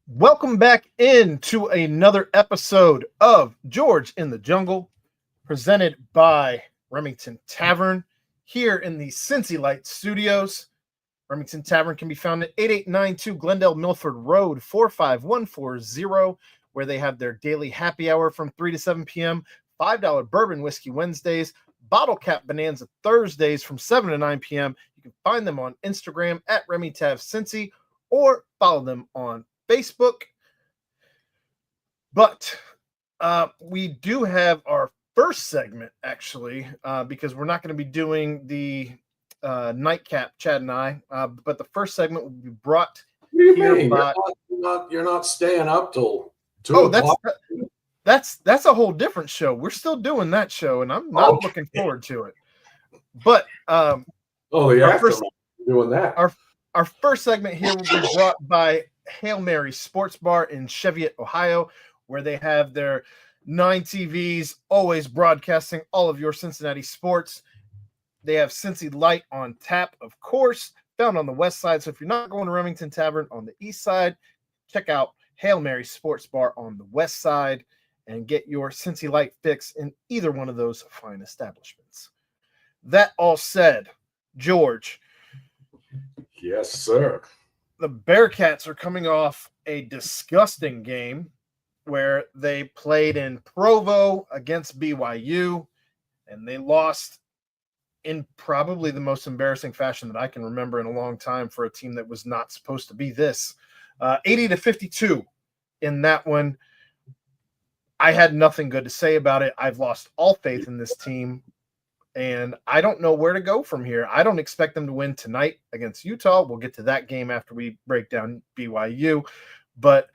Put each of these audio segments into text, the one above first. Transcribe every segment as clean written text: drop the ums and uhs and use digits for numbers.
Welcome back into another episode of George in the Jungle, presented by Remington Tavern here in the Cincy Light Studios. Remington Tavern can be found at 8892 Glendale Milford Road, 45140, where they have their daily happy hour from 3 to 7 p.m., $5 bourbon whiskey Wednesdays, bottle cap bonanza Thursdays from 7 to 9 p.m. You can find them on Instagram at RemyTavCincy or follow them on Facebook. But we do have our first segment, actually, because we're not going to be doing the nightcap, Chad and I. But the first segment will be brought What do you here mean? by... You're not staying up till 2 Oh, o'clock? that's a whole different show. We're still doing that show, and I'm not looking forward to it. But the aftermath doing that. Our first segment here will be brought by Hail Mary Sports Bar in Cheviot, Ohio, where they have their 9 TVs, always broadcasting all of your Cincinnati sports. They have Cincy Light on tap, of course, found on the west side. So if you're not going to Remington Tavern on the east side, check out Hail Mary Sports Bar on the west side and get your Cincy Light fix in either one of those fine establishments. That all said, George. Yes, sir. The Bearcats are coming off a disgusting game where they played in Provo against BYU, and they lost in probably the most embarrassing fashion that I can remember in a long time for a team that was not supposed to be this. 80-52 in that one. I had nothing good to say about it. I've lost all faith in this team, and I don't know where to go from here. I don't expect them to win tonight against Utah. We'll get to that game after we break down BYU. But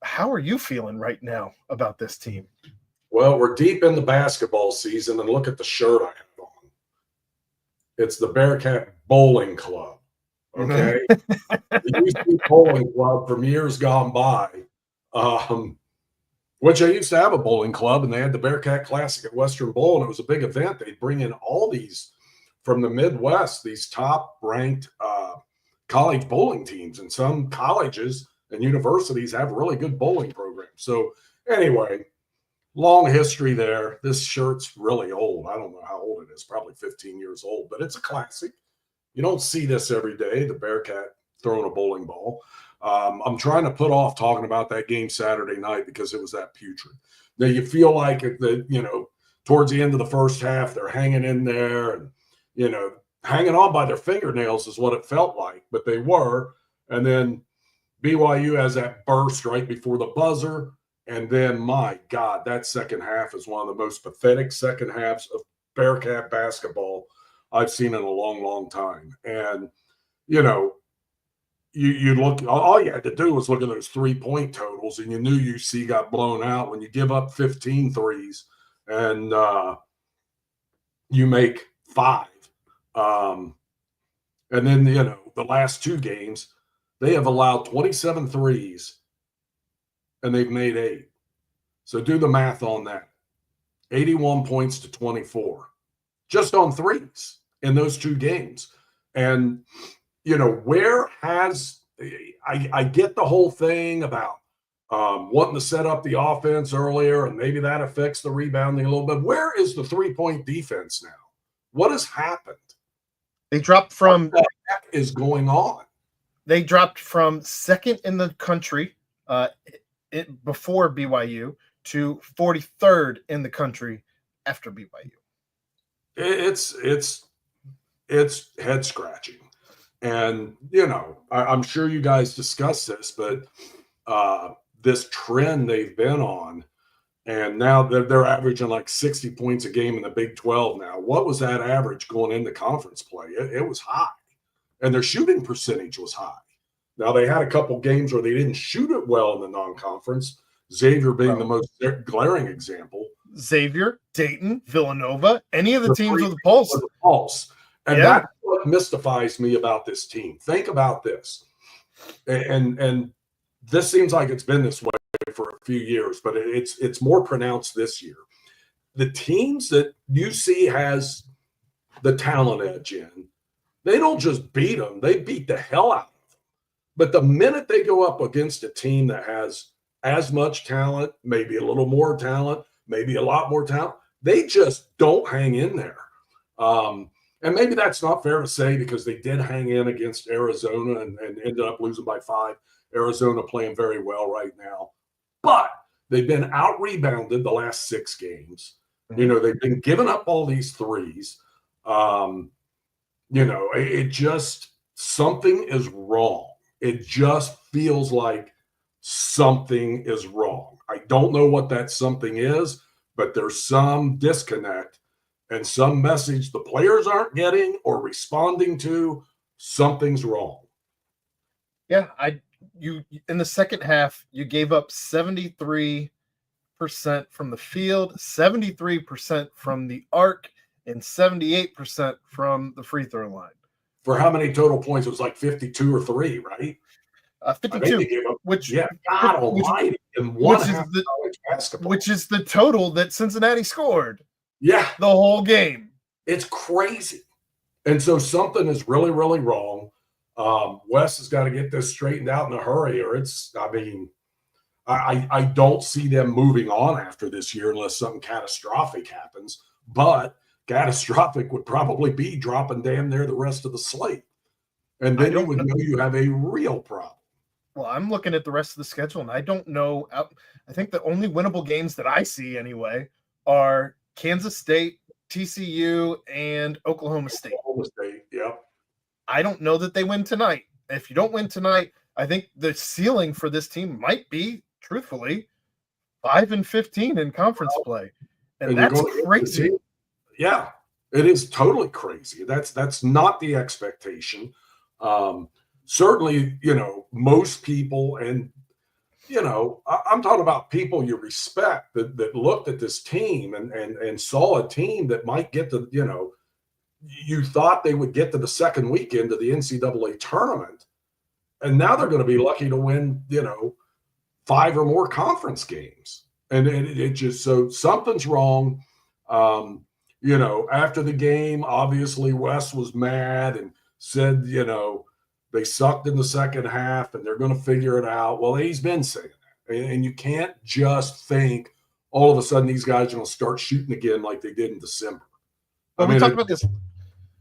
how are you feeling right now about this team? Well, we're deep in the basketball season, and look at the shirt I have on. It's the Bearcat Bowling Club, okay? The UC Bowling Club from years gone by, which I used to have a bowling club, and they had the Bearcat Classic at Western Bowl, and it was a big event. They'd bring in all these from the Midwest, these top-ranked college bowling teams, and some colleges and universities have really good bowling programs. So anyway, long history there. This shirt's really old. I don't know how old it is, probably 15 years old, but it's a classic. You don't see this every day, the Bearcat throwing a bowling ball. I'm trying to put off talking about that game Saturday night because it was that putrid. Now you feel like towards the end of the first half, they're hanging in there and, hanging on by their fingernails is what it felt like, but they were. And then BYU has that burst right before the buzzer. And then, my God, that second half is one of the most pathetic second halves of Bearcat basketball I've seen in a long, long time. And, you look, all you had to do was look at those 3-point totals, and you knew UC got blown out when you give up 15 threes and you make 5. And then, the last 2 games, they have allowed 27 threes and they've made 8. So do the math on that. 81 points to 24 just on threes in those 2 games. And, where has I get the whole thing about wanting to set up the offense earlier, and maybe that affects the rebounding a little bit. Where is the 3-point defense now? What has happened? They dropped from what the heck is going on? They dropped from second in the country before BYU to 43rd in the country after BYU. It's head scratching. And, I'm sure you guys discussed this, but this trend they've been on, and now they're averaging like 60 points a game in the Big 12 now. What was that average going into conference play? It was high, and their shooting percentage was high. Now, they had a couple games where they didn't shoot it well in the non-conference, Xavier being the most glaring example. Xavier, Dayton, Villanova, any of the teams with the pulse. And that's what mystifies me about this team. Think about this. And this seems like it's been this way for a few years, but it's more pronounced this year. The teams that UC has the talent edge in, they don't just beat them, they beat the hell out of them. But the minute they go up against a team that has as much talent, maybe a little more talent, maybe a lot more talent, they just don't hang in there. And maybe that's not fair to say because they did hang in against Arizona and ended up losing by 5. Arizona playing very well right now. But they've been out rebounded the last 6 games. They've been giving up all these threes. It just, something is wrong. It just feels like something is wrong. I don't know what that something is, but there's some disconnect and some message the players aren't getting or responding to. Something's wrong. Yeah, you in the second half, you gave up 73% from the field, 73% from the arc, and 78% from the free throw line. For how many total points? It was like 52 or 3, right? 52, which God almighty, in one half of college basketball. Which is the total that Cincinnati scored. Yeah. The whole game. It's crazy. And so something is really, really wrong. Wes has got to get this straightened out in a hurry, or I don't see them moving on after this year unless something catastrophic happens. But catastrophic would probably be dropping damn near the rest of the slate. And then you would know you have a real problem. Well, I'm looking at the rest of the schedule, and I don't know. I think the only winnable games that I see anyway are Kansas State, TCU, and Oklahoma State. Yep. I don't know that they win tonight. If you don't win tonight, I think the ceiling for this team might be, truthfully, 5-15 in conference play. And that's crazy. Yeah, it is totally crazy. That's not the expectation. Certainly, most people, and I'm talking about people you respect that looked at this team and saw a team that might get to, you thought they would get to the second weekend of the NCAA tournament. And now they're going to be lucky to win, 5 or more conference games. And it just, so something's wrong. After the game, obviously Wes was mad and said, they sucked in the second half and they're going to figure it out. Well, he's been saying that. And you can't just think all of a sudden these guys are going to start shooting again like they did in December. Well, we talked about this.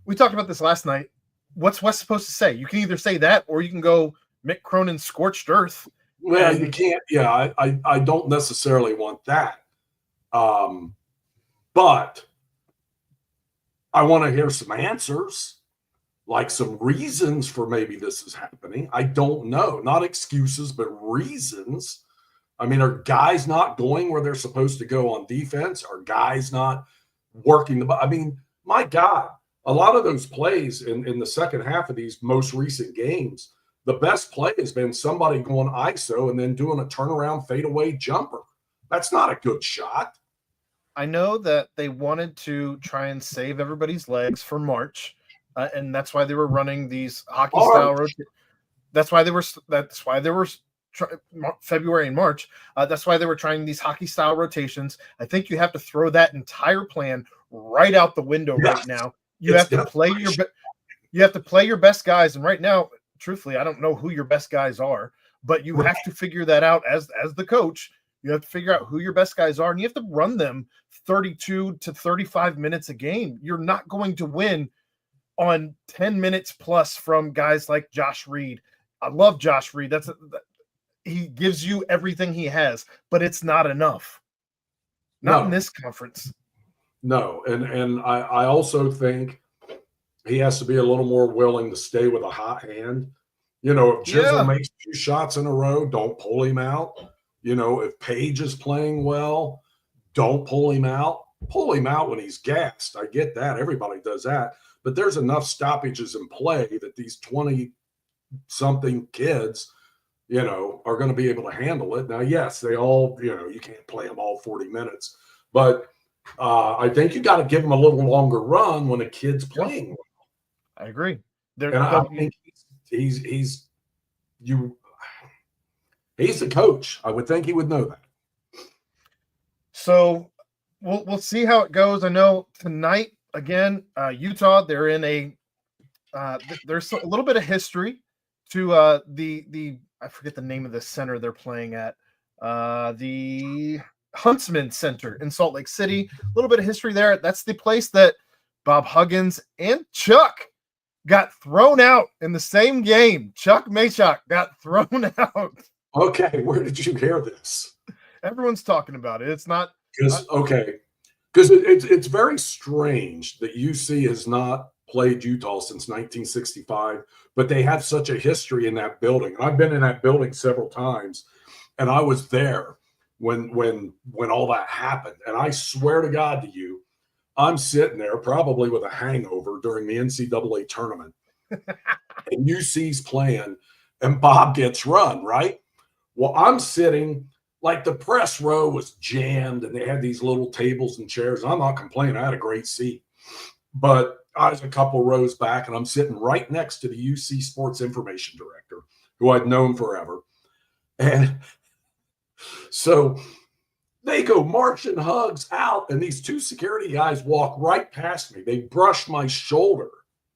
We talked about this last night. What's Wes supposed to say? You can either say that or you can go Mick Cronin scorched earth. Well, you can't. Yeah, I don't necessarily want that. But I want to hear some answers, like some reasons for maybe this is happening. I don't know. Not excuses, but reasons. Are guys not going where they're supposed to go on defense? Are guys not working the my God, a lot of those plays in the second half of these most recent games, the best play has been somebody going ISO and then doing a turnaround fadeaway jumper. That's not a good shot. I know that they wanted to try and save everybody's legs for March, and that's why they were running these hockey style rotations. That's why they were February and March. That's why they were trying these hockey style rotations. I think you have to throw that entire plan right out the window right now. You have to play your best guys, and right now, truthfully, I don't know who your best guys are, but you have to figure that out as the coach. You have to figure out who your best guys are, and you have to run them 32 to 35 minutes a game. You're not going to win on 10 minutes plus from guys like Josh Reed. I love Josh Reed. He gives you everything he has, but it's not enough. Not in this conference. No, and I also think he has to be a little more willing to stay with a hot hand. If Jizzle makes 2 shots in a row, don't pull him out. If Page is playing well, don't pull him out. Pull him out when he's gassed. I get that. Everybody does that. But there's enough stoppages in play that these 20-something kids, are going to be able to handle it. Now, yes, they all, you can't play them all 40 minutes. But I think you got to give them a little longer run when a kid's playing well. I agree. I think he's the coach. I would think he would know that. So we'll see how it goes. I know tonight again, Utah. They're in there's a little bit of history to the I forget the name of the center they're playing at. The Huntsman Center in Salt Lake City. A little bit of history there. That's the place that Bob Huggins and Chuck got thrown out in the same game. Chuck Maychuk got thrown out. Okay, where did you hear this? Everyone's talking about it. It's not because it's very strange that UC has not played Utah since 1965, but they have such a history in that building. I've been in that building several times, and I was there when all that happened. And I swear to God to you, I'm sitting there probably with a hangover during the NCAA tournament, and UC's playing, and Bob gets run, right? Well, I'm sitting like the press row was jammed, and they had these little tables and chairs. I'm not complaining. I had a great seat, but I was a couple rows back, and I'm sitting right next to the UC sports information director, who I'd known forever. And so they go marching Hugs out, and these two security guys walk right past me. They brush my shoulder,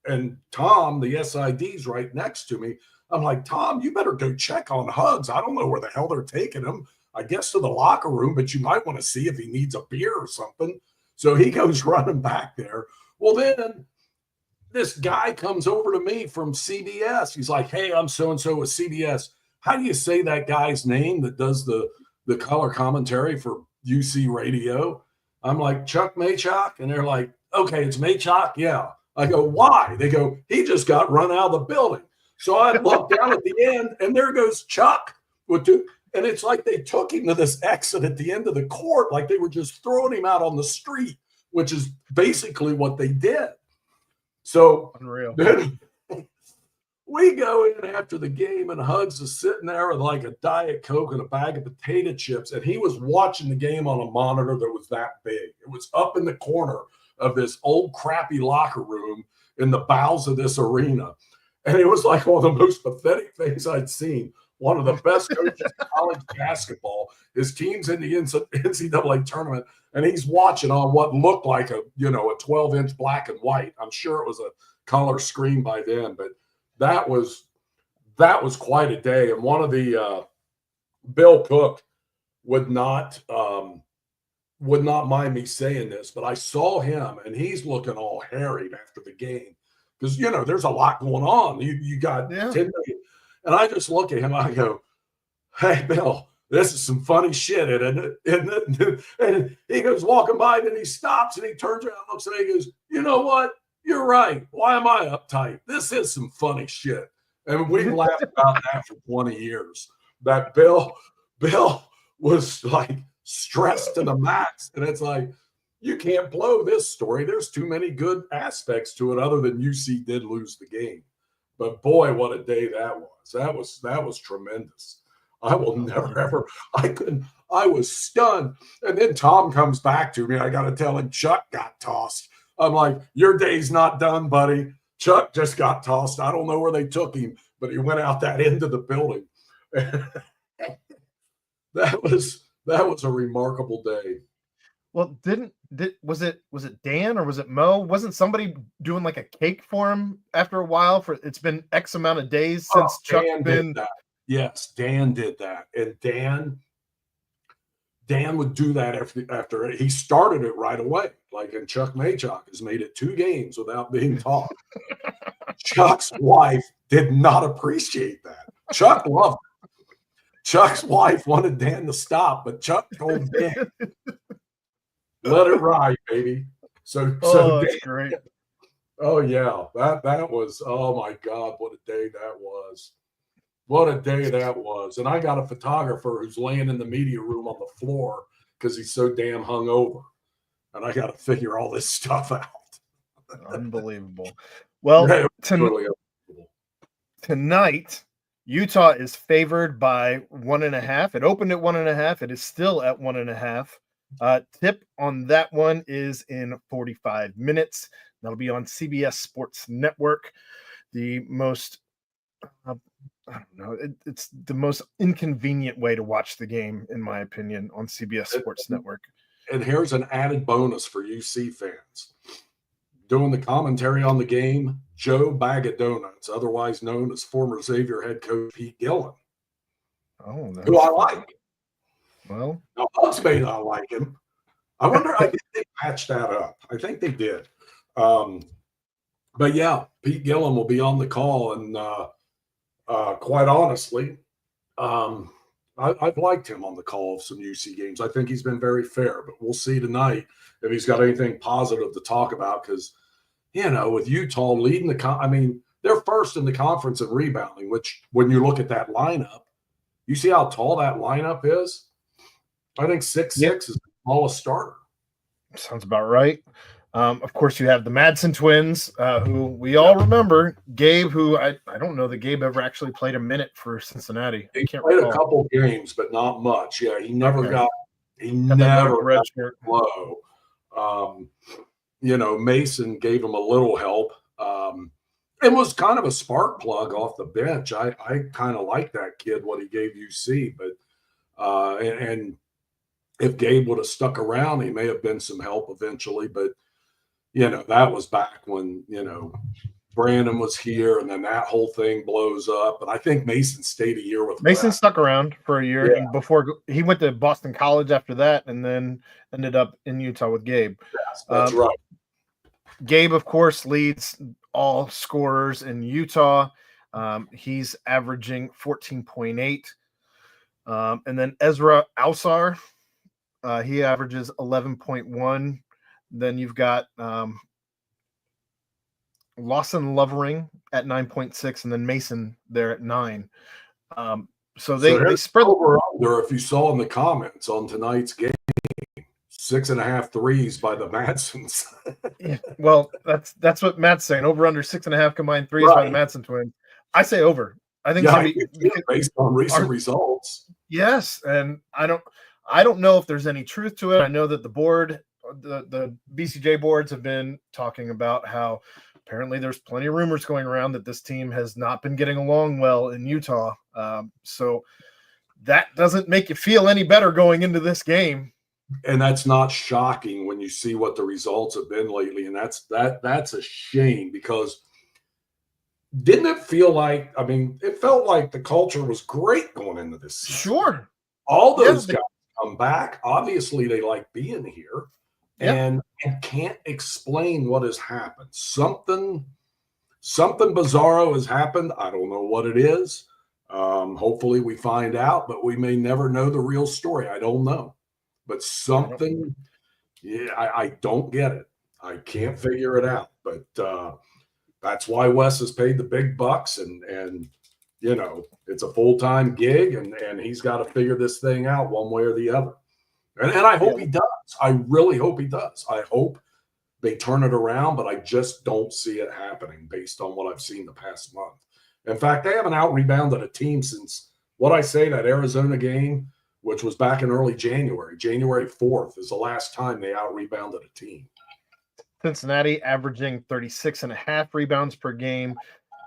and Tom, the SID's right next to me. I'm like, Tom, you better go check on Hugs. I don't know where the hell they're taking him. I guess to the locker room, but you might want to see if he needs a beer or something. So he goes running back there. Well, then this guy comes over to me from CBS. He's like, hey, I'm so-and-so with CBS. How do you say that guy's name that does the color commentary for UC radio? I'm like, Chuck Maychuk. And they're like, okay, it's Maychuk. Yeah. I go, why? They go, he just got run out of the building. So I look down at the end, and there goes Chuck with two. And it's like they took him to this exit at the end of the court, like they were just throwing him out on the street, which is basically what they did. So unreal. Then we go in after the game, and Hugs is sitting there with like a Diet Coke and a bag of potato chips. And he was watching the game on a monitor that was that big. It was up in the corner of this old crappy locker room in the bowels of this arena. And it was like one of the most pathetic things I'd seen. One of the best coaches in college basketball. His team's in the NCAA tournament, and he's watching on what looked like a 12-inch black and white. I'm sure it was a color screen by then, but that was quite a day. And one of the Bill Cook would not mind me saying this, but I saw him, and he's looking all harried after the game because there's a lot going on. You got 10 million. And I just look at him, I go, hey, Bill, this is some funny shit, isn't it? And he goes walking by, and then he stops, and he turns around and looks at me, and he goes, you know what? You're right. Why am I uptight? This is some funny shit. And we laughed about that for 20 years. That Bill was like stressed to the max. And it's like, you can't blow this story. There's too many good aspects to it other than UC did lose the game. But boy, what a day that was. That was tremendous. I will never, ever, I was stunned. And then Tom comes back to me. I got to tell him Chuck got tossed. I'm like, your day's not done, buddy. Chuck just got tossed. I don't know where they took him, but he went out that end of the building. That was a remarkable day. Well, was it Dan or was it Mo? Wasn't somebody doing like a cake for him after a while? For it's been X amount of days since Chuck been. Yes, Dan did that, and Dan would do that after he started it right away. Like, and Chuck Maychuk has made it 2 games without being taught. Chuck's wife did not appreciate that. Chuck loved it. Chuck's wife wanted Dan to stop, but Chuck told Dan, let it ride, baby. So that's great. Oh yeah, that was, oh my God, what a day that was. What a day that was. And I got a photographer who's laying in the media room on the floor because he's so damn hungover. And I got to figure all this stuff out. Unbelievable. Well, yeah, totally unbelievable. Tonight, Utah is favored by 1.5. It opened at 1.5. It is still at 1.5. Tip on that one is in 45 minutes. That'll be on CBS Sports Network. The most, I don't know, it's the most inconvenient way to watch the game, in my opinion, on CBS Sports Network. And here's an added bonus for UC fans. doing the commentary on the game, Joe Bag of Donuts, otherwise known as former Xavier head coach Pete Gillen, Oh, who I like. Well, Now, Bugs may not like him. I wonder, I think they patched that up. I think they did. But yeah, Pete Gillen will be on the call. And quite honestly, I've liked him on the call of some UC games. I think he's been very fair, but we'll see tonight if he's got anything positive to talk about. Because, with Utah leading they're first in the conference in rebounding, which when you look at that lineup, you see how tall that lineup is? I think 6'6" is the smallest starter. Sounds about right. Of course, you have the Madsen twins, who we all remember. Gabe, who I don't know that Gabe ever actually played a minute for Cincinnati. He played a couple games, but not much. Yeah, he never got low. Mason gave him a little help. It was kind of a spark plug off the bench. I kind of like that kid, what he gave UC, but and if Gabe would have stuck around, he may have been some help eventually. But that was back when Brandon was here, and then that whole thing blows up. And I think Mason stayed a year with Mason. Stuck around for a year, Yeah. and before he went to Boston College after that, and then ended up in Utah with Gabe. Yes, that's right. Gabe, of course, leads all scorers in Utah. He's averaging 14.8. And then Ezra Ausar, he averages 11.1. Then you've got Lawson Lovering at 9.6, and then Mason there at 9. So they spread over under. If you saw in the comments on tonight's game, 6.5 threes by the Madsons. Yeah, well, that's what Matt's saying. Over under 6.5 combined threes by the Madsen twins. I say over. I think based on recent results. Yes, and I don't know if there's any truth to it. I know that the board, the BCJ boards have been talking about how apparently there's plenty of rumors going around that this team has not been getting along well in Utah. So that doesn't make you feel any better going into this game. And that's not shocking when you see what the results have been lately. And that's a shame, because didn't it feel like, it felt like the culture was great going into this season. Sure. All those guys come back. Obviously, they like being here. Yep. And can't explain what has happened. Something bizarro has happened. I don't know what it is. Hopefully we find out, but we may never know the real story. I don't know. But something, I don't get it. I can't figure it out. But that's why Wes has paid the big bucks, and it's a full-time gig, and he's got to figure this thing out one way or the other. And I hope he does. I really hope he does. I hope they turn it around, but I just don't see it happening based on what I've seen the past month. In fact, they haven't out-rebounded a team since, that Arizona game, which was back in early January. January 4th is the last time they out-rebounded a team. Cincinnati averaging 36.5 rebounds per game,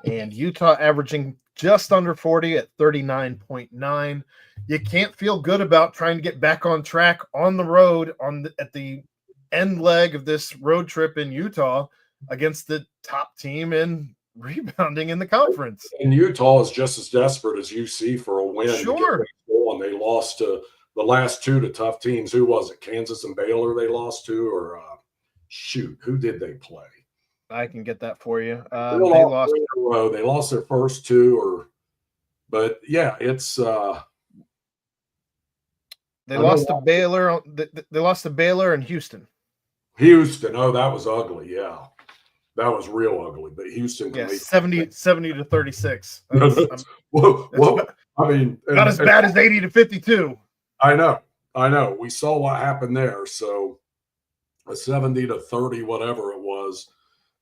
and Utah averaging just under 40 at 39.9. You can't feel good about trying to get back on track on the road at the end leg of this road trip in Utah against the top team in rebounding in the conference. And Utah is just as desperate as UC for a win. Sure. And they lost to the last two to tough teams. Who was it? Kansas and Baylor they lost to, or who did they play? I can get that for you. They lost their first two, but yeah, it's they lost to Baylor. They lost to Baylor and Houston. Oh, that was ugly. Yeah, that was real ugly. But Houston, 70 to 36. Not as bad as 80 to 52. I know. We saw what happened there. So a 70 to 30, whatever it was,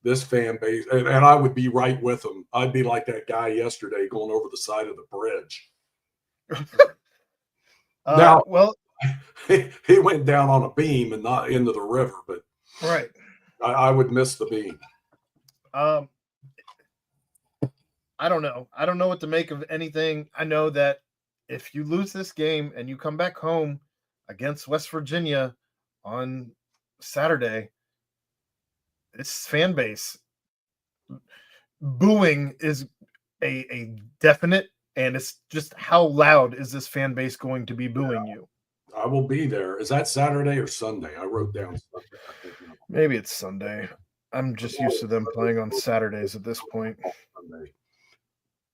this fan base, and I would be right with them. I'd be like that guy yesterday going over the side of the bridge. Now, he went down on a beam and not into the river, but right. I would miss the beam. I don't know. I don't know what to make of anything. I know that if you lose this game and you come back home against West Virginia on Saturday, This fan base booing is a definite, and it's just how loud is this fan base going to be booing you? I will be there. Is that Saturday or Sunday? I wrote down Sunday. I think no, Maybe it's Sunday. I'm just used to them playing on Saturdays at this point. Sunday.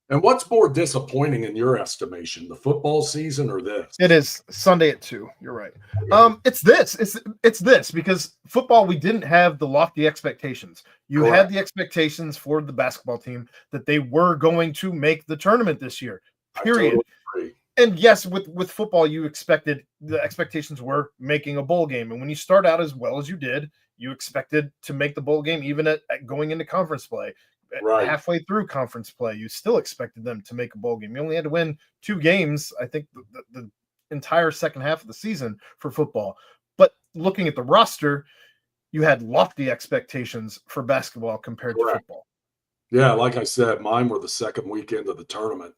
And what's more disappointing in your estimation, the football season or this? It is Sunday at 2. You're right. It's this because football, we didn't have the lofty expectations. You Correct. had the expectations for the basketball team that they were going to make the tournament this year. Period. Totally agree. And yes, with football, you expected the expectations were making a bowl game. And when you start out as well as you did, you expected to make the bowl game, even at going into conference play. Right. Halfway through conference play, you still expected them to make a bowl game. You only had to win 2 games, I think, the entire second half of the season for football. But looking at the roster, you had lofty expectations for basketball compared Correct. to football. Yeah, like I said, mine were the second weekend of the tournament,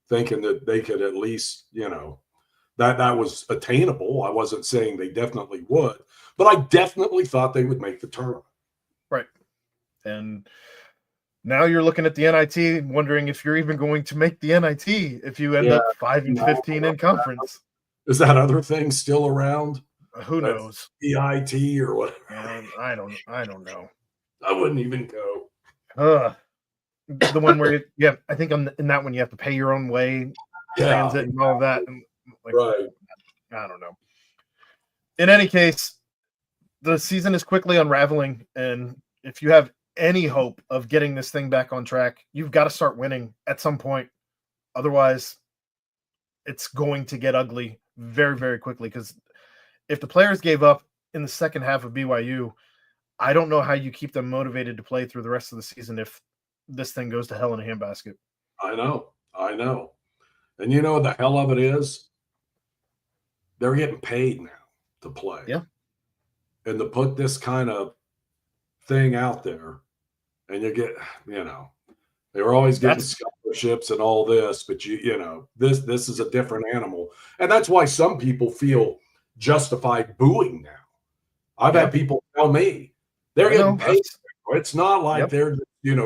thinking that they could at least, that was attainable. I wasn't saying they definitely would, but I definitely thought they would make the tournament. Right. And now you're looking at the NIT, wondering if you're even going to make the NIT if you end up 5-15 in conference. Is that other thing still around? Who knows? EIT or what? I don't know. I wouldn't even go. The one where I think in that one you have to pay your own way, transit and all that. And right. I don't know. In any case, the season is quickly unraveling, and if you have any hope of getting this thing back on track, you've got to start winning at some point. Otherwise, it's going to get ugly very, very quickly, because if the players gave up in the second half of BYU, I don't know how you keep them motivated to play through the rest of the season if this thing goes to hell in a handbasket. I know. And you know the hell of it is? They're getting paid now to play. Yeah. And to put this kind of thing out there, and you get, they were always getting scholarships and all this, but this is a different animal. And that's why some people feel justified booing now. I've had people tell me they're getting paid. It's not like they're,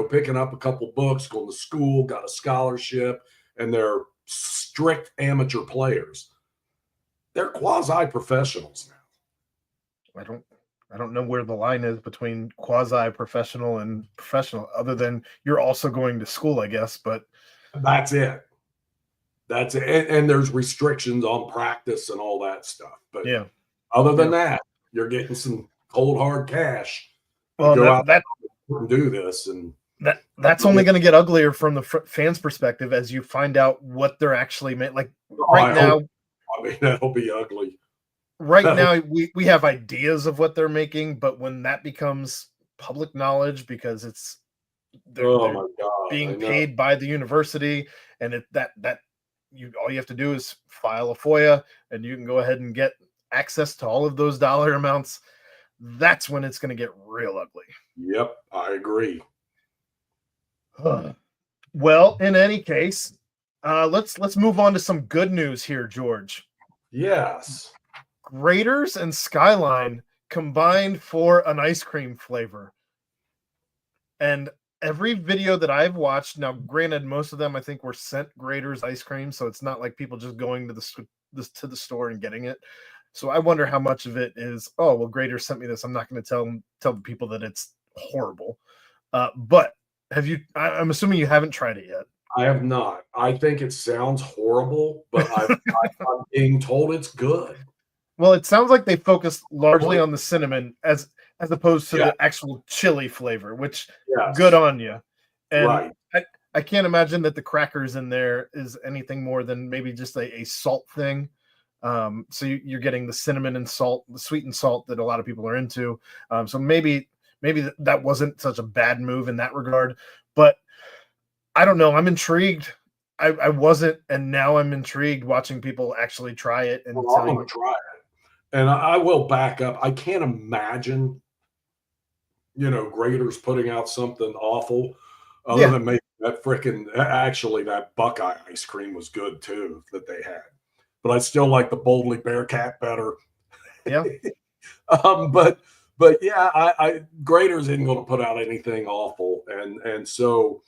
picking up a couple books, going to school, got a scholarship, and they're strict amateur players. They're quasi-professionals now. I don't know where the line is between quasi-professional and professional, other than you're also going to school, I guess. But that's it. And there's restrictions on practice and all that stuff. But other than that, you're getting some cold hard cash. Well, go out and do this, and that's only going to get uglier from the fans' perspective as you find out what they're actually made. Like now, that'll be ugly. Right now, we have ideas of what they're making, but when that becomes public knowledge, because they're being paid by the university, and all you have to do is file a FOIA, and you can go ahead and get access to all of those dollar amounts. That's when it's going to get real ugly. Yep, I agree. Well, in any case, let's move on to some good news here, George. Yes. Graders and Skyline combined for an ice cream flavor. And every video that I've watched, now granted, most of them I think were sent Graders ice cream, so it's not like people just going to the store and getting it. So I wonder how much of it is, oh, well, Graders sent me this. I'm not going to tell the people that it's horrible. But I'm assuming you haven't tried it yet. I have not. I think it sounds horrible, but I'm being told it's good. Well, it sounds like they focused largely on the cinnamon as opposed to the actual chili flavor, which good on you. And I can't imagine that the crackers in there is anything more than maybe just a salt thing. So you're getting the cinnamon and salt, the sweet and salt that a lot of people are into. So maybe that wasn't such a bad move in that regard. But I don't know. I'm intrigued. I wasn't, and now I'm intrigued watching people actually try it. And I'm going to try it. And I will back up. I can't imagine, Graders putting out something awful other than maybe that Buckeye ice cream was good too that they had. But I still like the Boldly Bearcat better. Yeah. But But yeah, I Graders isn't going to put out anything awful, and so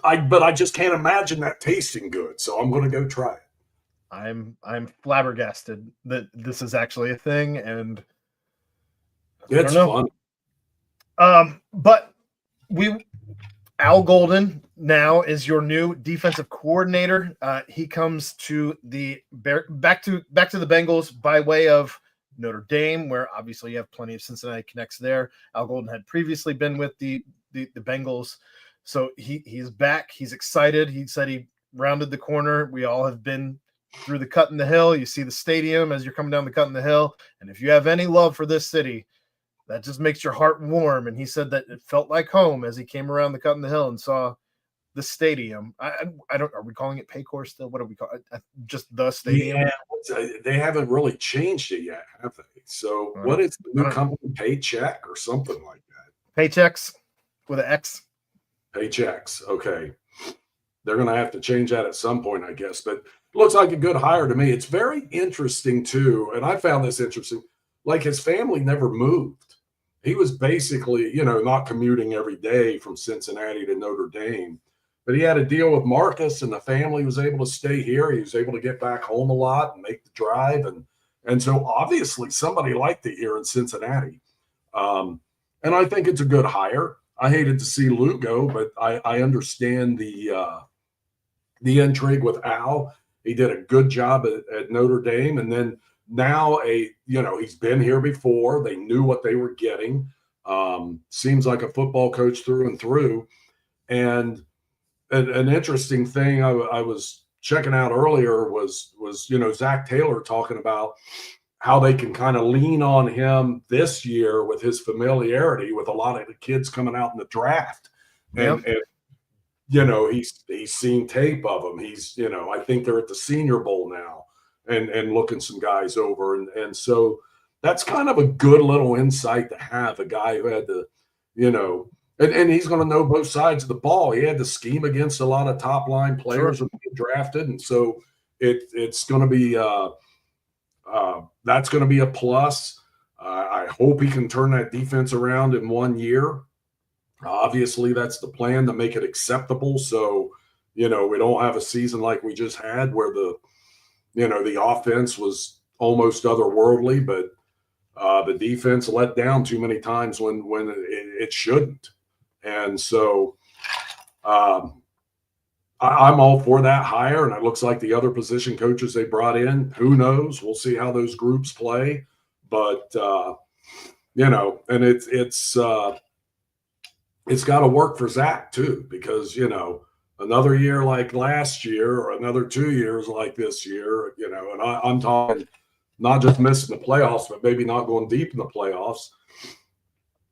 but I just can't imagine that tasting good. So I'm going to go try it. I'm flabbergasted that this is actually a thing, and I don't It's know. fun. But we Al Golden now is your new defensive coordinator. He comes to the back to the Bengals by way of Notre Dame, where obviously you have plenty of Cincinnati connects there. Al Golden had previously been with the Bengals, so he's back. He's excited. He said he rounded the corner. We all have been through the cut in the hill. You see the stadium as you're coming down the cut in the hill, and if you have any love for this city, that just makes your heart warm. And he said that it felt like home as he came around the cut in the hill and saw the stadium. I don't, are we calling it Paycor still? What do we call it? Just the stadium? Yeah, they haven't really changed it yet, have they? So what is the new company? Paycheck or something like that? Paychecks with an X. Paychecks. Okay. They're going to have to change that at some point, I guess. But it looks like a good hire to me. It's very interesting, too. And I found this interesting. Like his family never moved. He was basically, not commuting every day from Cincinnati to Notre Dame. But he had a deal with Marcus, and the family was able to stay here. He was able to get back home a lot and make the drive. And so obviously somebody liked it here in Cincinnati. And I think it's a good hire. I hated to see Lou go, but I understand the intrigue with Al. He did a good job at Notre Dame. And then now he's been here before. They knew what they were getting. Seems like a football coach through and through. And an interesting thing I was checking out earlier was Zach Taylor talking about how they can kind of lean on him this year with his familiarity with a lot of the kids coming out in the draft. And he's seen tape of them. I think they're at the Senior Bowl now and looking some guys over. And so that's kind of a good little insight to have, a guy who had to, and he's going to know both sides of the ball. He had to scheme against a lot of top line players when he drafted. And so it's going to be that's going to be a plus. I hope he can turn that defense around in 1 year. Obviously, that's the plan, to make it acceptable. So, we don't have a season like we just had where the offense was almost otherworldly, but the defense let down too many times when it shouldn't. And so I'm all for that hire, and it looks like the other position coaches they brought in, who knows? We'll see how those groups play. But, and it's got to work for Zach too, because, another year like last year or another 2 years like this year, and I'm talking not just missing the playoffs, but maybe not going deep in the playoffs.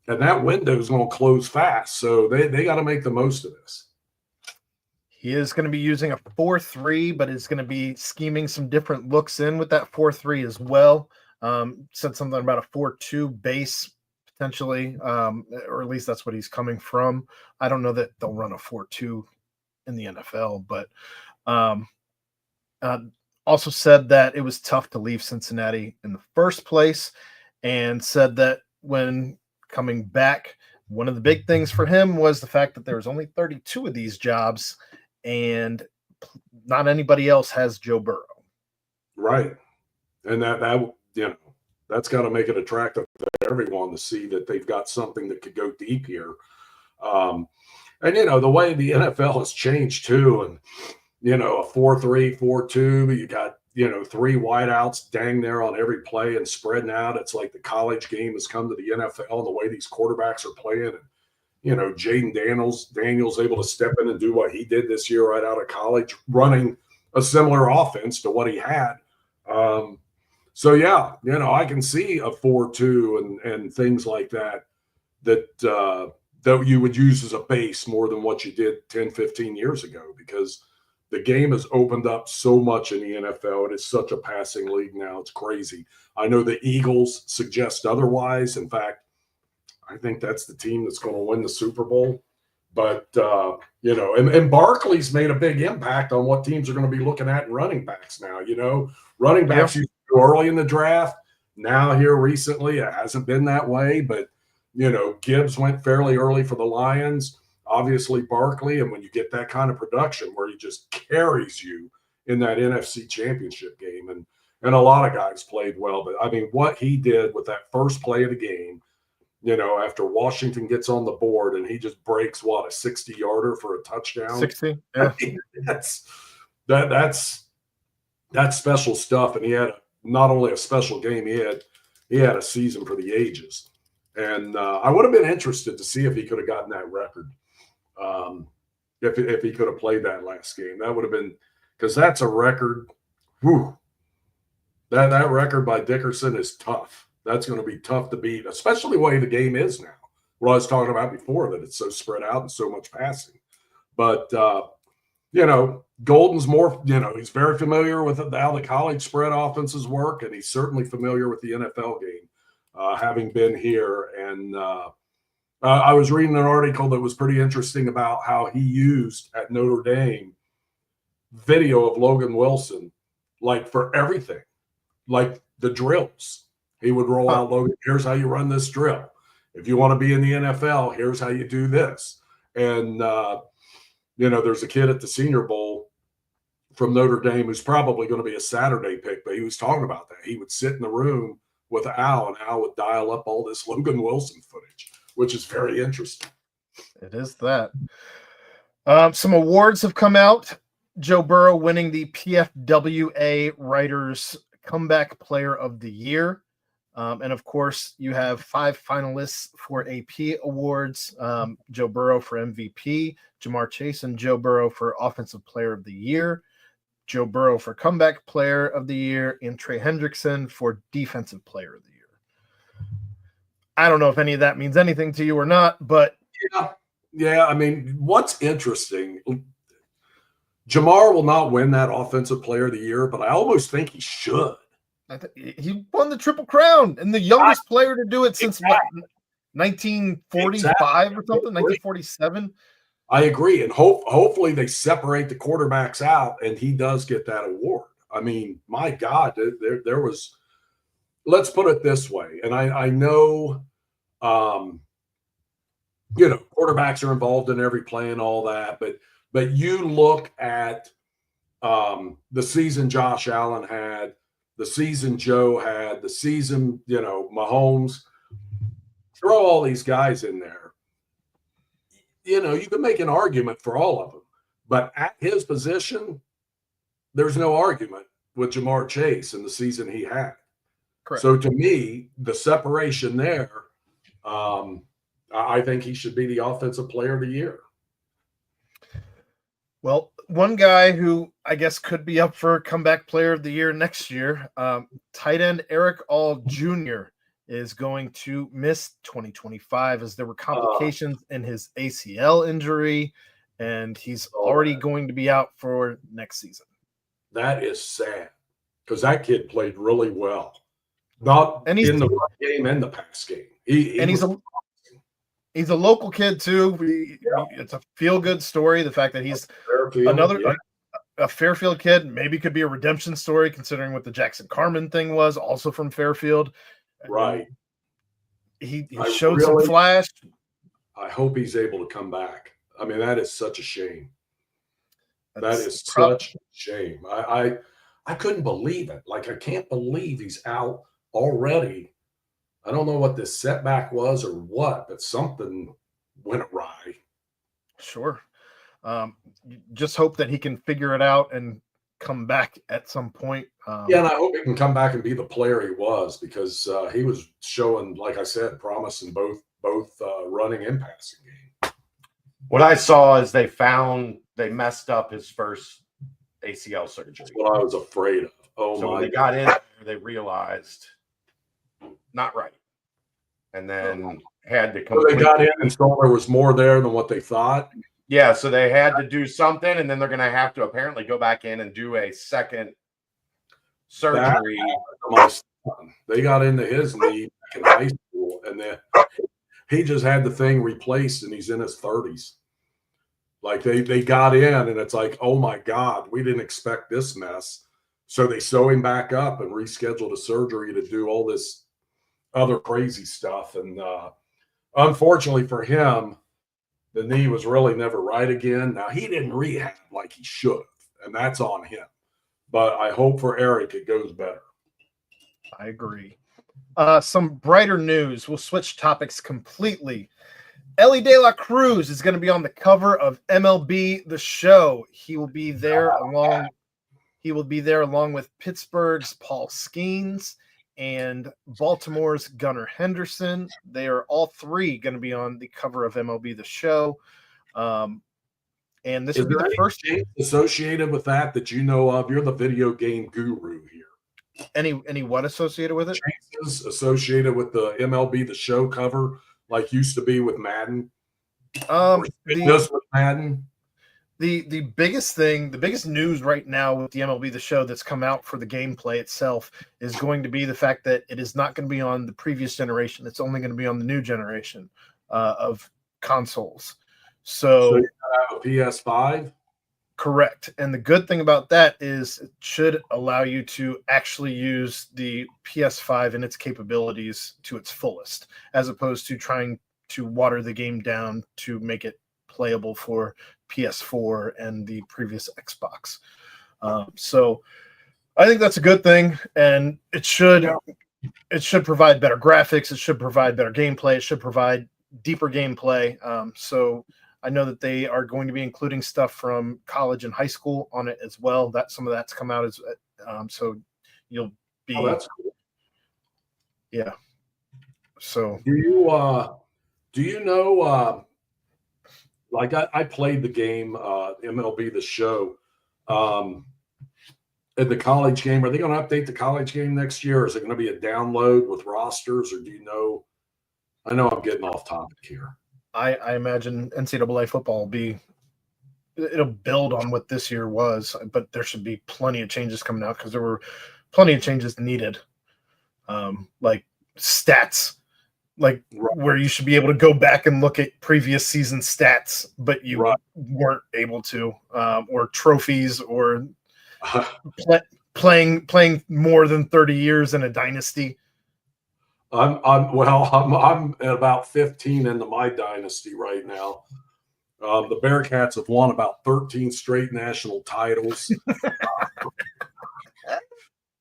And that window is going to close fast. So they got to make the most of this. He is going to be using a 4-3, but is going to be scheming some different looks in with that 4-3 as well. Said something about a 4-2 base potentially, or at least that's what he's coming from. I don't know that they'll run a 4-2 in the NFL, but also said that it was tough to leave Cincinnati in the first place, and said that when coming back, one of the big things for him was the fact that there was only 32 of these jobs, and not anybody else has Joe Burrow. Right. And that's got to make it attractive to everyone to see that they've got something that could go deep here. And the way the NFL has changed too, and a 4-3, 4-2, you got 3 wideouts dang there on every play and spreading out. It's like the college game has come to the NFL, and the way these quarterbacks are playing. And Jaden Daniels able to step in and do what he did this year right out of college, running a similar offense to what he had. So yeah, I can see a 4-2 and things like that you would use as a base more than what you did 10, 15 years ago, because the game has opened up so much in the NFL, and it's such a passing league now. It's crazy. I know the Eagles suggest otherwise. In fact, I think that's the team that's going to win the Super Bowl. But, and Barkley's made a big impact on what teams are going to be looking at in running backs now. Running backs used to go early in the draft. Now here recently, it hasn't been that way, but Gibbs went fairly early for the Lions. Obviously Barkley, and when you get that kind of production where he just carries you in that NFC Championship game, and a lot of guys played well, but I mean what he did with that first play of the game, after Washington gets on the board and he just breaks a 60-yarder for a touchdown. 60, yeah. I mean, that's special stuff, and he had not only a special game, he had a season for the ages. And I would have been interested to see if he could have gotten that record. If he could have played that last game, that would have been, because that's a record. Whew, that record by Dickerson is tough. That's going to be tough to beat, especially the way the game is now. What I was talking about before, that it's so spread out and so much passing. But Golden's more, he's very familiar with how the college spread offenses work, and he's certainly familiar with the NFL game, having been here. And I was reading an article that was pretty interesting about how he used at Notre Dame video of Logan Wilson, like for everything, like the drills. He would roll out, Logan, here's how you run this drill. If you want to be in the NFL, here's how you do this. And, there's a kid at the Senior Bowl from Notre Dame who's probably going to be a Saturday pick, but he was talking about that. He would sit in the room with Al, and Al would dial up all this Logan Wilson footage, which is very interesting. It is that. Some awards have come out. Joe Burrow winning the PFWA Writers Comeback Player of the Year. And of course, you have 5 finalists for AP awards. Joe Burrow for MVP, Jamar Chase and Joe Burrow for Offensive Player of the Year, Joe Burrow for Comeback Player of the Year, and Trey Hendrickson for Defensive Player of the Year. I don't know if any of that means anything to you or not, but yeah. I mean, what's interesting, Jamar will not win that Offensive Player of the Year, but I almost think he should. He won the Triple Crown and the youngest player to do it since 1945 or something, 1947. I agree. And hopefully they separate the quarterbacks out and he does get that award. I mean, my God, there was, let's put it this way. And I know, quarterbacks are involved in every play and all that, but you look at the season Josh Allen had, the season Joe had, the season, Mahomes, throw all these guys in there. You can make an argument for all of them. But at his position, there's no argument with Jamar Chase in the season he had. Correct. So to me, the separation there, I think he should be the Offensive Player of the Year. Well, one guy who I guess could be up for Comeback Player of the Year next year, tight end Eric All Jr. is going to miss 2025 as there were complications in his ACL injury, and he's already going to be out for next season. That is sad because that kid played really well, not in the run game and the pass game. He's a local kid too. It's a feel-good story. The fact that he's a Fairfield kid, maybe could be a redemption story considering what the Jackson Carman thing was, also from Fairfield. Right. He showed some flash. I hope he's able to come back. I mean, that is such a shame. That is such a shame. I couldn't believe it. Like, I can't believe he's out already. I don't know what this setback was or what, but something went awry. Sure. Just hope that he can figure it out and come back at some point. And I hope he can come back and be the player he was, because he was showing, like I said, promise in both running and passing game. What I saw is they messed up his first ACL surgery. That's what I was afraid of. So when they got in there, they realized not right. And then had to come. So they got in and saw there was more there than what they thought. Yeah, so they had to do something, and then they're going to have to apparently go back in and do a second surgery. They got into his knee back in high school, and then he just had the thing replaced, and he's in his 30s. Like they got in, and it's like, oh my God, we didn't expect this mess. So they sew him back up and rescheduled a surgery to do all this other crazy stuff. And unfortunately for him, the knee was really never right again. Now, he didn't rehab like he should have, and that's on him. But I hope for Eric it goes better. I agree. Some brighter news. We'll switch topics completely. Ellie De La Cruz is going to be on the cover of MLB The Show. He will be there along with Pittsburgh's Paul Skeens and Baltimore's Gunnar Henderson. They are all three going to be on the cover of MLB The Show. And this will be the first game associated with that you know of. You're the video game guru here. Any what associated with it? Chances associated with the MLB The Show cover, like used to be with Madden. Just with Madden. The biggest news right now with the MLB The Show that's come out for the gameplay itself is going to be the fact that it is not going to be on the previous generation. It's only going to be on the new generation of consoles. So you have a PS5? Correct. And the good thing about that is it should allow you to actually use the PS5 and its capabilities to its fullest, as opposed to trying to water the game down to make it playable for PS4 and the previous Xbox. So I think that's a good thing, and it should provide better graphics. It should provide better gameplay. It should provide deeper gameplay. So I know that they are going to be including stuff from college and high school on it as well. That some of that's come out as so you'll be. Oh, that's cool. Yeah. So do you know? Like I played the game MLB The Show at the college game. Are they going to update the college game next year? Or is it going to be a download with rosters, or do you know? I know I'm getting off topic here. I imagine NCAA football it'll build on what this year was, but there should be plenty of changes coming out because there were plenty of changes needed, like stats, like where you should be able to go back and look at previous season stats, but you weren't able to, or trophies, or playing more than 30 years in a dynasty. I'm at about 15 into my dynasty right now. The Bearcats have won about 13 straight national titles.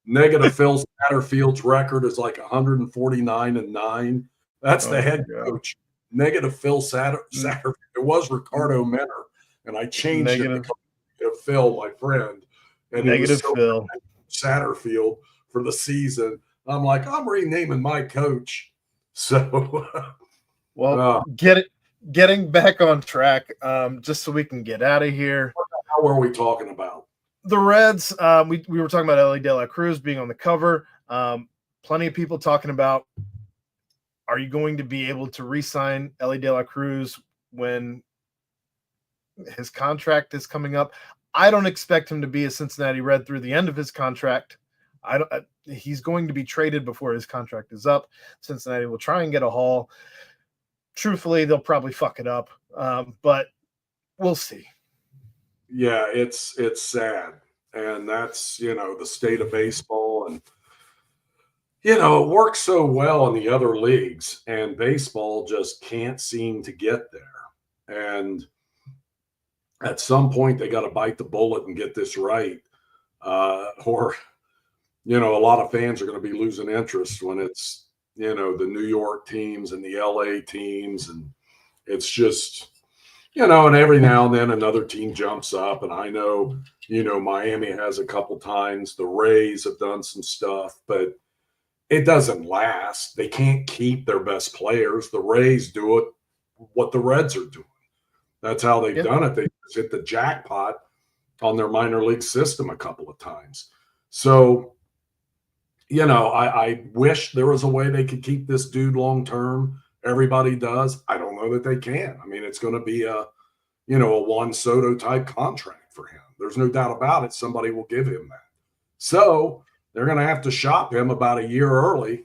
Negative Phil Satterfield's record is like 149-9. That's the head coach. Negative Phil Satterfield. It was Ricardo Menner, and I changed it to Phil, my friend. And Negative Phil Satterfield for the season. I'm like, I'm renaming my coach. So, getting back on track, just so we can get out of here. What were we talking about? The Reds. We were talking about Ellie De La Cruz being on the cover. Plenty of people talking about, are you going to be able to re-sign Ellie De La Cruz when his contract is coming up? I don't expect him to be a Cincinnati Red through the end of his contract. He's going to be traded before his contract is up. Cincinnati will try and get a haul. Truthfully, they'll probably fuck it up, but we'll see. Yeah, it's sad, and that's the state of baseball, and it works so well in the other leagues, and baseball just can't seem to get there. And at some point, they got to bite the bullet and get this right, or a lot of fans are going to be losing interest when it's, the New York teams and the LA teams. And it's just, and every now and then another team jumps up. And I know, Miami has a couple times. The Rays have done some stuff, but it doesn't last. They can't keep their best players. The Rays do it what the Reds are doing. That's how they've done it. They just hit the jackpot on their minor league system a couple of times. So, I wish there was a way they could keep this dude long term. Everybody does. I don't know that they can. I mean, it's going to be a Juan Soto type contract for him. There's no doubt about it. Somebody will give him that. So they're going to have to shop him about a year early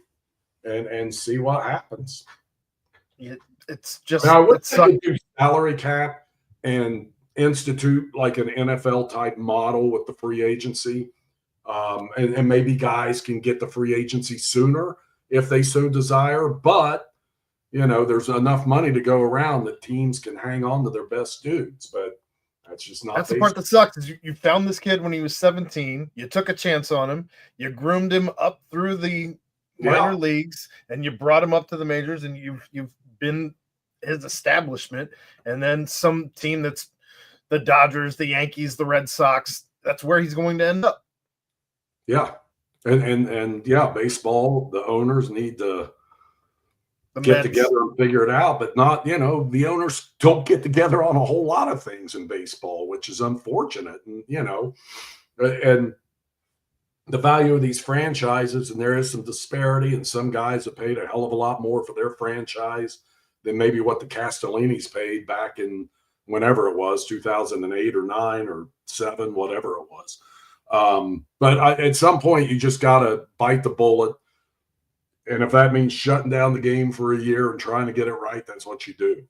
and see what happens. It's just do salary cap and institute like an NFL type model with the free agency And maybe guys can get the free agency sooner if they so desire. But, there's enough money to go around that teams can hang on to their best dudes. But that's just not That's the part that sucks is you found this kid when he was 17. You took a chance on him. You groomed him up through the minor leagues, and you brought him up to the majors, and you've been his establishment. And then some team that's the Dodgers, the Yankees, the Red Sox, that's where he's going to end up. Yeah. And baseball, the owners need to get together and figure it out, but not, the owners don't get together on a whole lot of things in baseball, which is unfortunate. And, and the value of these franchises, and there is some disparity, and some guys have paid a hell of a lot more for their franchise than maybe what the Castellinis paid back in whenever it was, 2008 or 9 or 7, whatever it was. But at some point, you just got to bite the bullet. And if that means shutting down the game for a year and trying to get it right, that's what you do.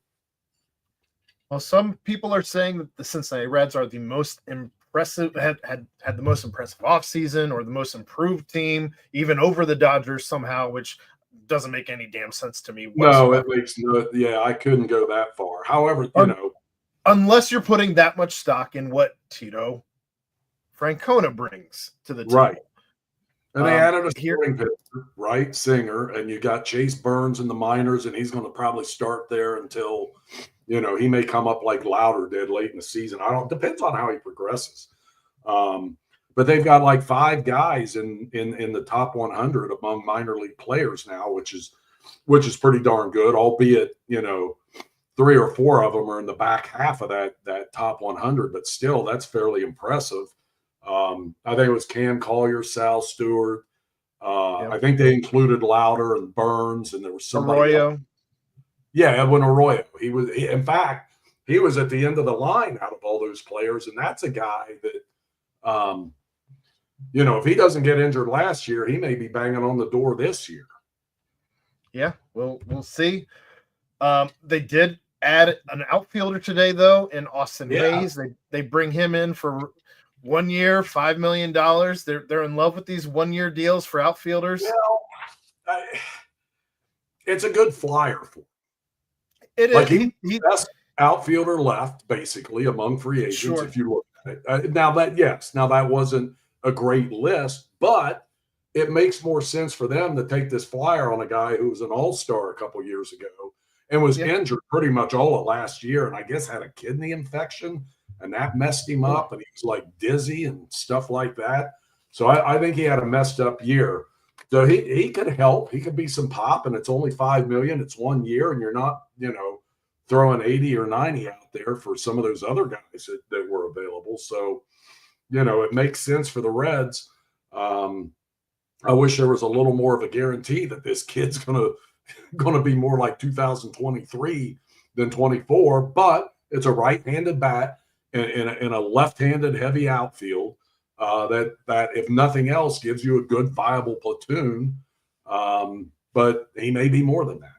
Well, some people are saying that the Cincinnati Reds are the most impressive, had the most impressive offseason, or the most improved team, even over the Dodgers somehow, which doesn't make any damn sense to me whatsoever. No, it makes no. Yeah, I couldn't go that far. However, unless you're putting that much stock in what Tito Francona brings to the team. Right. And they added a starting pitcher, right, Singer, and you got Chase Burns in the minors, and he's going to probably start there until, he may come up like Louder did late in the season. Depends on how he progresses. But they've got like 5 guys in the top 100 among minor league players now, which is pretty darn good, albeit, 3 or 4 of them are in the back half of that top 100, but still that's fairly impressive. I think it was Cam Collier, Sal Stewart. I think they included Louder and Burns, and there was somebody Arroyo. else. Yeah, Edwin Arroyo. In fact, he was at the end of the line out of all those players, and that's a guy that, if he doesn't get injured last year, he may be banging on the door this year. Yeah, we'll see. They did add an outfielder today, though, in Austin Hayes. They bring him in for 1 year, $5 million. They're in love with these 1-year deals for outfielders. It's a good flyer for him. It like is. He's the best outfielder left, basically, among free agents, Sure. if you look at it. Now that wasn't a great list, but it makes more sense for them to take this flyer on a guy who was an all-star a couple years ago and was injured pretty much all of last year, and I guess had a kidney infection, and that messed him up, and he was like dizzy and stuff like that. So I think he had a messed up year. So he could help. He could be some pop, and it's only $5 million. It's 1 year, and you're not, throwing 80 or 90 out there for some of those other guys that were available. So, it makes sense for the Reds. I wish there was a little more of a guarantee that this kid's gonna be more like 2023 than 24. But it's a right-handed bat in a left-handed heavy outfield. That if nothing else gives you a good viable platoon, but he may be more than that.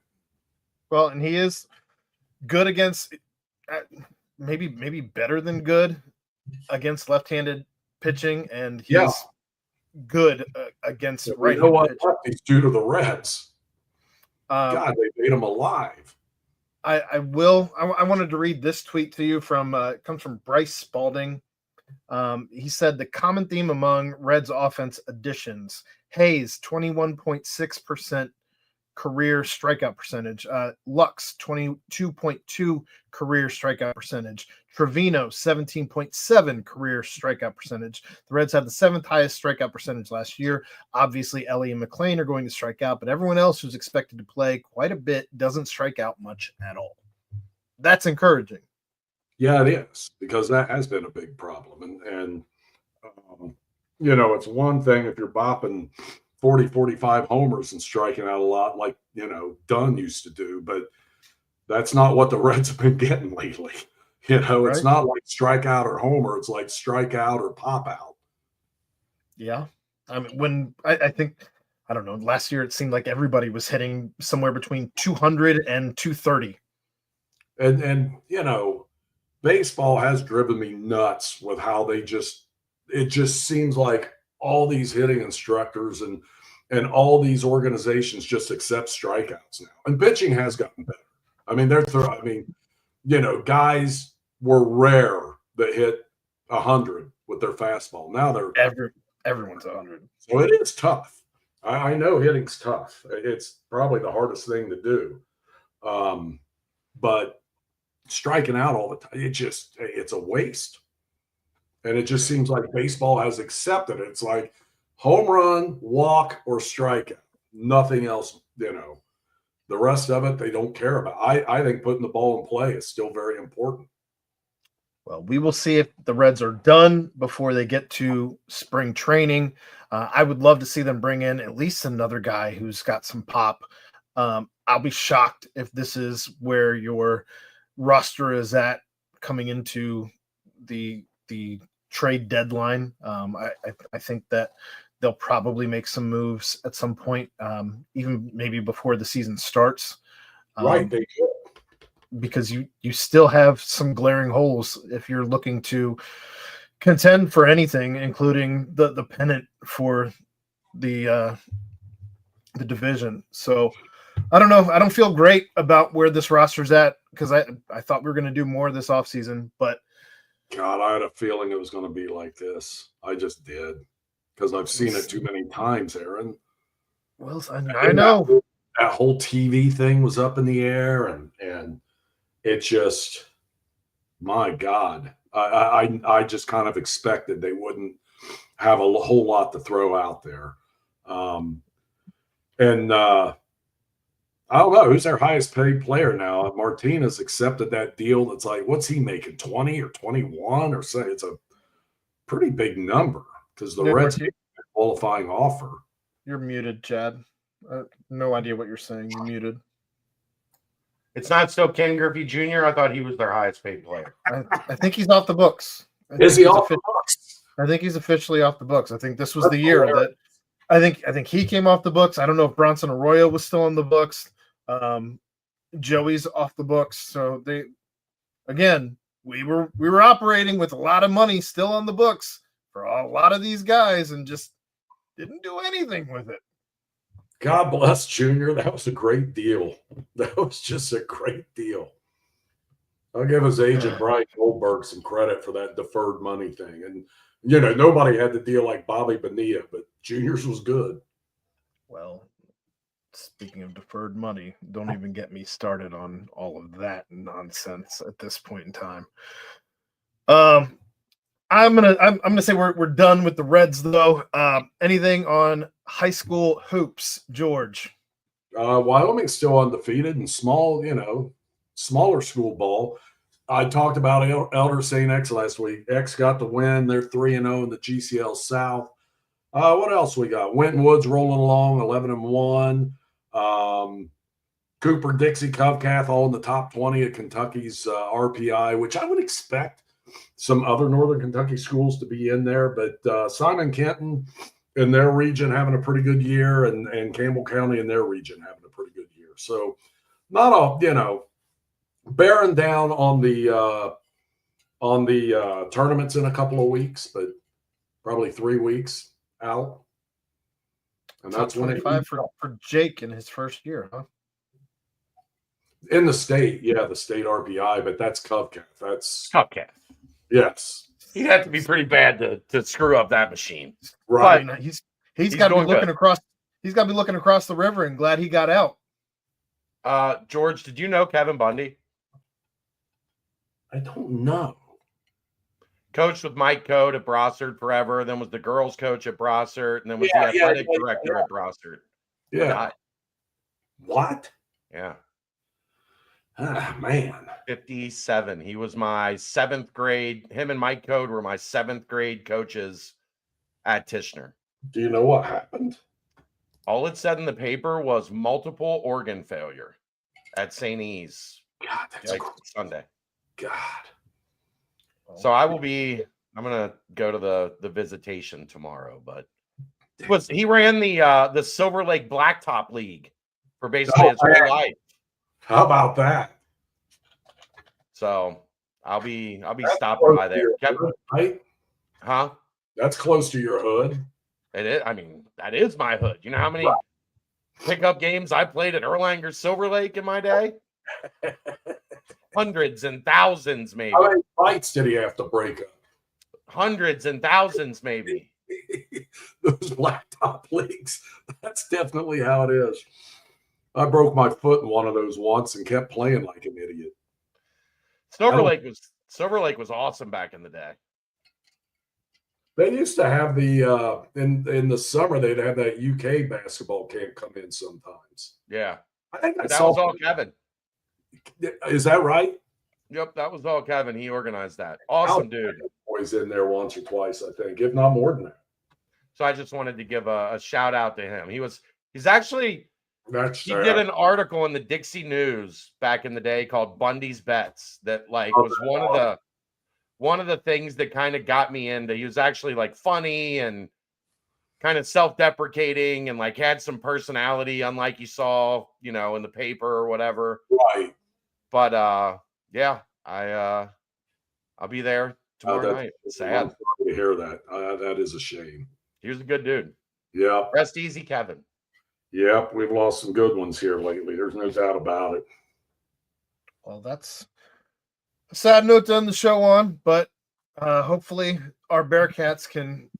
Well, and he is good against maybe better than good against left-handed pitching, and he's good against right-handed You know what? pitching. He's due to the Reds. God, they made him alive. I wanted to read this tweet to you from it comes from Bryce Spalding. He said the common theme among Reds offense additions: Hayes 21.6% career strikeout percentage, Lux 22.2 career strikeout percentage, Trevino 17.7 career strikeout percentage. The Reds have the 7th highest strikeout percentage last year. Obviously, Ellie and McLean are going to strike out, but everyone else who's expected to play quite a bit doesn't strike out much at all. That's encouraging. Yeah, it is, because that has been a big problem. And it's one thing if you're bopping 40, 45 homers and striking out a lot like, Dunn used to do, but that's not what the Reds have been getting lately. It's not like strikeout or homer. It's like strikeout or pop out. Yeah. I mean, when I think, I don't know, last year it seemed like everybody was hitting somewhere between 200 and 230. And baseball has driven me nuts with how it just seems like all these hitting instructors and all these organizations just accept strikeouts now. And pitching has gotten better. I mean, guys were rare that hit 100 with their fastball. Now they're everyone's 100. So it is tough. I know hitting's tough. It's probably the hardest thing to do. But striking out all the time, it's a waste. And it just seems like baseball has accepted it. It's like home run, walk, or strikeout. Nothing else, The rest of it, they don't care about. I think putting the ball in play is still very important. Well, we will see if the Reds are done before they get to spring training. I would love to see them bring in at least another guy who's got some pop. I'll be shocked if this is where your roster is at coming into the trade deadline. I think that they'll probably make some moves at some point, even maybe before the season starts. Right, they could. Because you still have some glaring holes if you're looking to contend for anything, including the pennant for the division. So I don't know. I don't feel great about where this roster's at because I thought we were going to do more this offseason, but God, I had a feeling it was going to be like this. I just did because I've seen it too many times, Aaron. Well, I know that whole TV thing was up in the air, and it just, my God, I just kind of expected they wouldn't have a whole lot to throw out there. I don't know who's their highest paid player now. Martinez accepted that deal. That's like, what's he making? 20 or 21 or so? It's a pretty big number because the Reds get a qualifying offer. You're muted, Chad. No idea what you're saying. You're muted. It's not still Ken Griffey Jr. I thought he was their highest paid player. I think he's off the books. Is he off the books? I think he's officially off the books. I think this was the year that I think he came off the books. I don't know if Bronson Arroyo was still on the books. Joey's off the books. So we were operating with a lot of money still on the books for a lot of these guys and just didn't do anything with it. God bless Junior. That was a great deal. That was just a great deal. I'll give his agent Brian Goldberg some credit for that deferred money thing. And nobody had the deal like Bobby Bonilla, but Junior's was good. Well, speaking of deferred money, don't even get me started on all of that nonsense at this point in time. I'm gonna say we're done with the Reds though. Anything on high school hoops, George? Wyoming's still undefeated in smaller school ball. I talked about Elder St. X last week. X got the win. They're 3-0 in the GCL South. What else we got? Winton Woods rolling along, 11-1. Cooper, Dixie, Covcath all in the top 20 of Kentucky's RPI, which I would expect some other Northern Kentucky schools to be in there. But Simon Kenton in their region having a pretty good year, and Campbell County in their region having a pretty good year. So not bearing down on the tournaments in a couple of weeks, but probably 3 weeks out. And that's 25 for Jake in his first year, huh? In the state, the state RPI, but that's Covcath. That's Covcath. Yes. He'd have to be pretty bad to screw up that machine. Right. But he's got to be looking across. He's got to be looking across the river and glad he got out. George, did you know Kevin Bundy? I don't know. Coached with Mike Code at Brossard forever, then was the girls' coach at Brossard, and then was the athletic director at Brossard. Yeah. What? Yeah. Ah, man. 57. He was my 7th grade. Him and Mike Code were my 7th grade coaches at Tishner. Do you know what happened? All it said in the paper was multiple organ failure at St. E's. God, that's Sunday. God. So I'm going to go to the visitation tomorrow, but he ran the Silver Lake Blacktop League for basically his whole life. How about that? So I'll be stopping by there. Hood, right? Huh? That's close to your hood. It is. I mean, that is my hood. You know how many pickup games I played at Erlanger Silver Lake in my day? Hundreds and thousands, maybe. How many fights did he have to break up? Hundreds and thousands, maybe. Those blacktop leagues. That's definitely how it is. I broke my foot in one of those once and kept playing like an idiot. Silver Lake was awesome back in the day. They used to have the in the summer they'd have that UK basketball camp come in sometimes. Yeah, I think that was all Kevin. Is that right? Yep, that was all Kevin. He organized that. Awesome dude. Always in there once or twice, I think, if not more than that. So I just wanted to give a shout out to him. He's actually he did an article in the Dixie News back in the day called Bundy's Bets that was one of the things that kind of got me into. He was actually like funny and kind of self-deprecating and like had some personality, unlike you saw, in the paper or whatever. Right. But yeah, I'll be there tomorrow night. Sad. I'm sorry to hear that. That is a shame. He was a good dude. Yeah. Rest easy, Kevin. Yep, we've lost some good ones here lately. There's no doubt about it. Well, that's a sad note to end the show on, but hopefully our Bearcats can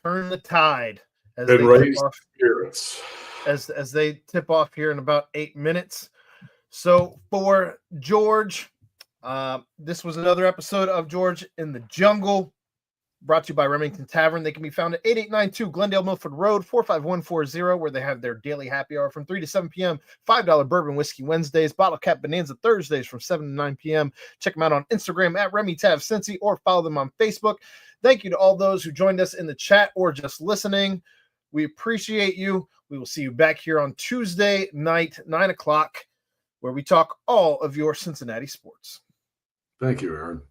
turn the tide as they raise spirits as they tip off here in about 8 minutes. So for George, this was another episode of George in the Jungle, brought to you by Remington Tavern. They can be found at 8892 Glendale Milford Road, 45140, where they have their daily happy hour from 3 to 7 p.m., $5 bourbon whiskey Wednesdays, bottle cap bonanza Thursdays from 7 to 9 p.m. Check them out on Instagram at RemyTavCincy or follow them on Facebook. Thank you to all those who joined us in the chat or just listening. We appreciate you. We will see you back here on Tuesday night, 9 o'clock, where we talk all of your Cincinnati sports. Thank you, Aaron.